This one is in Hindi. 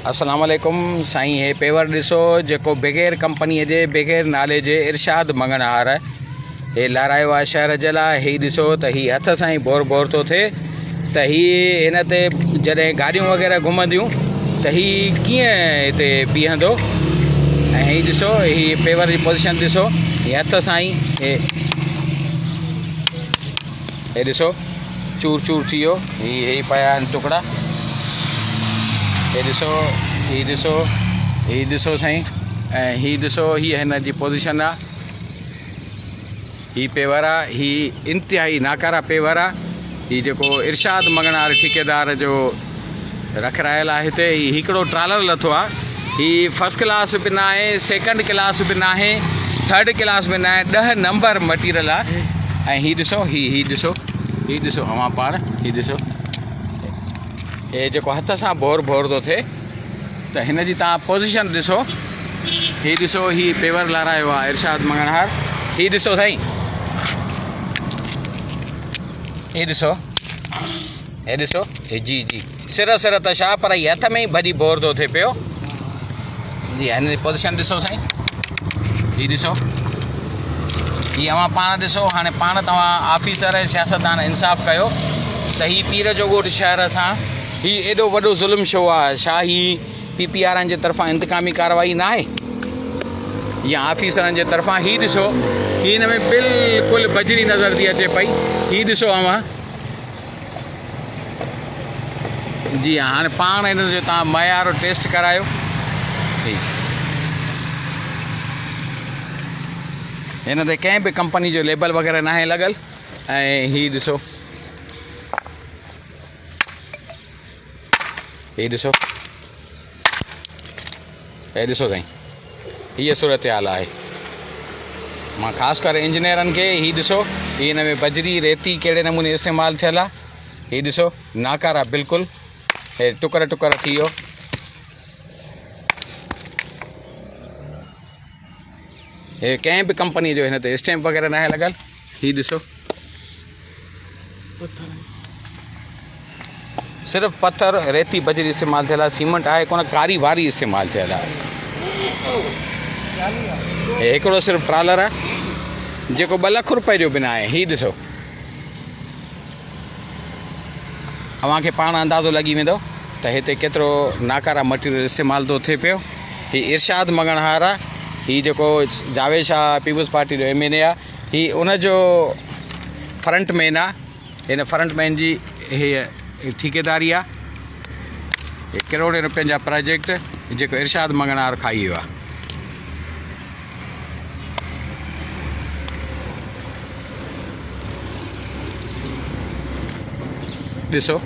अस्सलाम वालेकुम साईं। हे पेवर ॾिसो जेको बग़ैर कंपनीअ जे बग़ैर नाले जे इरशाद मंगणहार हे लारायो आहे शहर जे लाइ। ही ॾिसो त हीअ हथ सां ई बोर बोर थो थिए त हीअ हिन ते जॾहिं गाॾियूं वग़ैरह घुमंदियूं त हीअ कीअं हिते बीहंदो। ऐं हीअ ॾिसो हीअ पेवर जी पोज़ीशन ॾिसो, हीअ हथ सां ई हे ॾिसो चूर चूर थी वियो। हीअ पिया आहिनि टुकड़ा। हीअ ॾिसो साईं। ऐं हीअ ॾिसो हीअ हिन जी पोज़ीशन आहे। हीअ पेवर आहे, हीअ इंतिहाई नाकारा पेवर आहे। हीअ जेको इरशाद मंगणहार ठेकेदार जो रखरायल आहे हिते। हीअ हिकिड़ो ट्रालर लथो आहे। हीअ फर्स्ट क्लास बि न आहे, सेकंड क्लास बि न आहे, थर्ड क्लास बि न आहे, 10 नंबर मटीरियल आहे। ऐं हीअ ॾिसो हीअ ॾिसो अवां पाण हीअ ॾिसो हे जेको हथ सां बोर बोर थो थिए त हिन जी तव्हां पोज़ीशन ॾिसो। हीअ ॾिसो हीअ पेवर लारायो आहे इरशाद मंगणहार। हीअ ॾिसो साईं, हीअ ॾिसो जी सिर त छा पर हीअ हथ में ई भॼी बोर थो थिए पियो जी। हिन जी पोज़ीशन ॾिसो साईं। हीअ ॾिसो हीअ अवां पाण ॾिसो। हाणे पाण तव्हां ऑफिसर ऐं सियासतदान इंसाफ़ कयो त हीअ पीर जो ॻोठ शहर सां हीअ एॾो वॾो ज़ुल्म छो आहे। छा हीअ PPRN जे तरफ़ां इंतकामी कार्रवाई न आहे या ऑफिसरनि जे तरफ़ां। हीअ ॾिसो हीअ हिन में बिल्कुलु बजरी नज़र थी अचे पई। हीअ ॾिसो अवां जी। हाणे पाण हिन जो तव्हां मयार टेस्ट करायो। हिन ते कंहिं बि कंपनी जो लेबल वग़ैरह न आहे लॻल। ऐं हीअ ॾिसो साईं, हीअ सूरत हाल आहे। मां ख़ासि करे इंजीनियरनि खे हीअ ॾिसो हीअ हिन में बजरी रेती कहिड़े नमूने इस्तेमालु थियल आहे। हीअ ॾिसो नाकारा बिल्कुलु हे टुकर थी वियो। हे कंहिं बि कंपनीअ जो हिन ते स्टैम्प वग़ैरह न आहे लॻल। हीअ ॾिसो सिर्फ़ु पत्थर रेती बजरी इस्तेमालु थियल आहे। सीमेंट आहे कोन, कारी वारी इस्तेमालु थियल आहे। हे हिकिड़ो सिर्फ़ु ट्रालर आहे जेको 2 लख रुपए जो बि न आहे। हीअ ॾिसो अव्हांखे पाण अंदाज़ो लॻी वेंदो त हिते केतिरो नाकारा मटीरियल इस्तेमालु थो थिए पियो। हीअ इरशाद मंगणहार आहे। हीअ जेको जावेद शाह पीपल्स पार्टी जो MLA आहे, हीअ उनजो फ्रंटमैन आहे। हिन फ्रंटमैन जी हीअ ठेकेदारी आहे। हे करोड़े रुपयनि जा प्रोजेक्ट जेको इरशाद मंगणहार खाई वियो आहे। ॾिसो